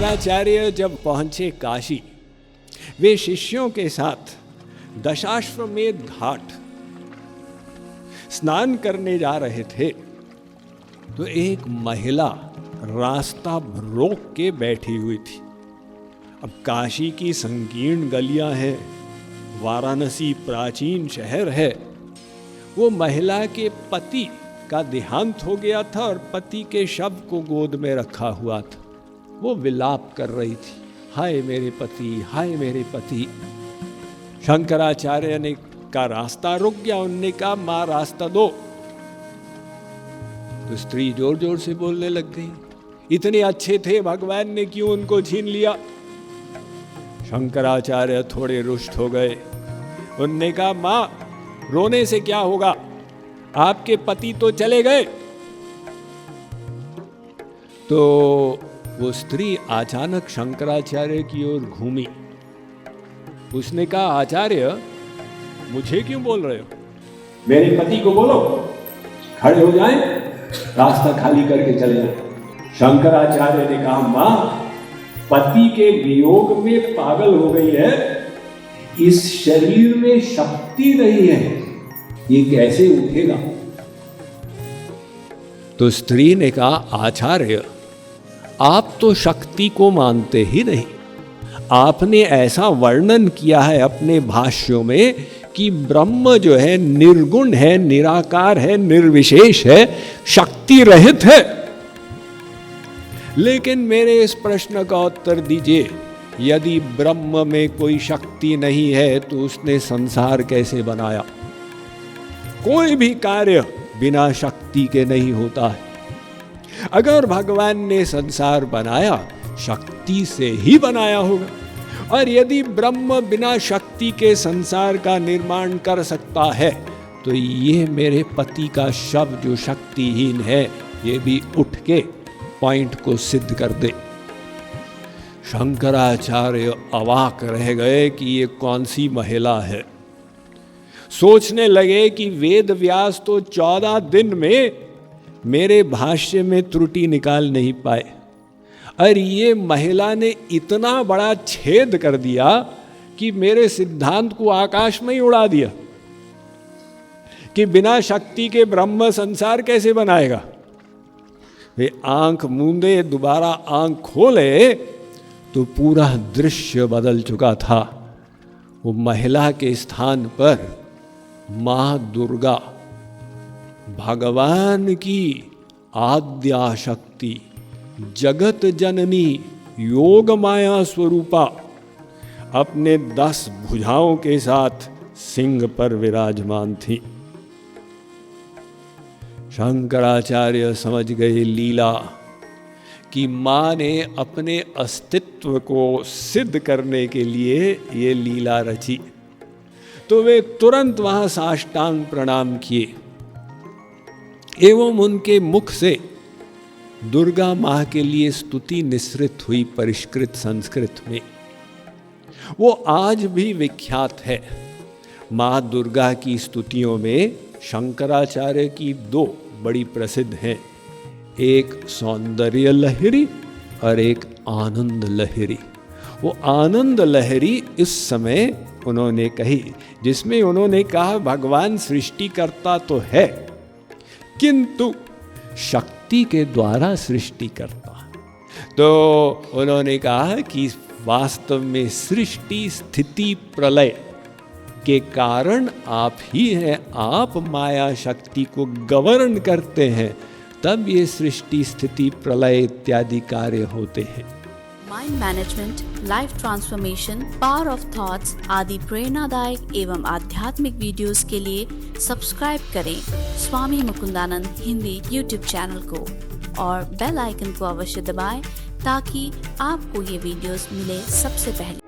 शंकराचार्य जब पहुंचे काशी, वे शिष्यों के साथ दशाश्वमेध घाट स्नान करने जा रहे थे तो एक महिला रास्ता रोक के बैठी हुई थी। अब काशी की संकीर्ण गलियां हैं, वाराणसी प्राचीन शहर है। वो महिला के पति का देहांत हो गया था और पति के शव को गोद में रखा हुआ था। वो विलाप कर रही थी, हाय मेरे पति, हाय मेरे पति। शंकराचार्य ने का रास्ता रुक गया। उन्होंने कहा, मां रास्ता दो। तो स्त्री जोर जोर से बोलने लग गई, इतने अच्छे थे, भगवान ने क्यों उनको छीन लिया। शंकराचार्य थोड़े रुष्ट हो गए। उन्होंने कहा, मां रोने से क्या होगा, आपके पति तो चले गए। तो वो स्त्री अचानक शंकराचार्य की ओर घूमी। उसने कहा, आचार्य मुझे क्यों बोल रहे हो, मेरे पति को बोलो खड़े हो जाएं, रास्ता खाली करके चले जाएं। शंकराचार्य ने कहा, मां पति के वियोग में पागल हो गई है, इस शरीर में शक्ति नहीं है, ये कैसे उठेगा। तो स्त्री ने कहा, आचार्य आप तो शक्ति को मानते ही नहीं। आपने ऐसा वर्णन किया है अपने भाष्यों में कि ब्रह्म जो है निर्गुण है, निराकार है, निर्विशेष है, शक्ति रहित है। लेकिन मेरे इस प्रश्न का उत्तर दीजिए, यदि ब्रह्म में कोई शक्ति नहीं है तो उसने संसार कैसे बनाया। कोई भी कार्य बिना शक्ति के नहीं होता है। अगर भगवान ने संसार बनाया, शक्ति से ही बनाया होगा। और यदि ब्रह्म बिना शक्ति के संसार का निर्माण कर सकता है तो ये मेरे पति का शव जो शक्तिहीन है, ये भी उठ के पॉइंट को सिद्ध कर दे। शंकराचार्य अवाक रह गए कि ये कौन सी महिला है। सोचने लगे कि वेद व्यास तो 14 दिन में मेरे भाष्य में त्रुटि निकाल नहीं पाए, और ये महिला ने इतना बड़ा छेद कर दिया कि मेरे सिद्धांत को आकाश में ही उड़ा दिया कि बिना शक्ति के ब्रह्म संसार कैसे बनाएगा। वे आंख मूंदे, दोबारा आंख खोले तो पूरा दृश्य बदल चुका था। वो महिला के स्थान पर मां दुर्गा, भगवान की आद्या शक्ति, जगत जननी, योग माया स्वरूपा, अपने 10 भुजाओं के साथ सिंह पर विराजमान थी। शंकराचार्य समझ गए लीला कि मां ने अपने अस्तित्व को सिद्ध करने के लिए ये लीला रची। तो वे तुरंत वहां साष्टांग प्रणाम किए एवं उनके मुख से दुर्गा मां के लिए स्तुति निसृत हुई परिष्कृत संस्कृत में। वो आज भी विख्यात है। मां दुर्गा की स्तुतियों में शंकराचार्य की 2 बड़ी प्रसिद्ध हैं, एक सौंदर्य लहरी और एक आनंद लहरी। वो आनंद लहरी इस समय उन्होंने कही, जिसमें उन्होंने कहा भगवान सृष्टिकर्ता तो है किंतु शक्ति के द्वारा सृष्टि करता। तो उन्होंने कहा कि वास्तव में सृष्टि स्थिति प्रलय के कारण आप ही हैं, आप माया शक्ति को गवर्न करते हैं, तब ये सृष्टि स्थिति प्रलय इत्यादि कार्य होते हैं। Mind management, life transformation, power of thoughts आदि प्रेरणादायक एवं आध्यात्मिक वीडियोस के लिए सब्सक्राइब करें स्वामी मुकुंदानंद हिंदी यूट्यूब चैनल को और बेल आइकन को अवश्य दबाएं ताकि आपको ये वीडियोस मिले सबसे पहले।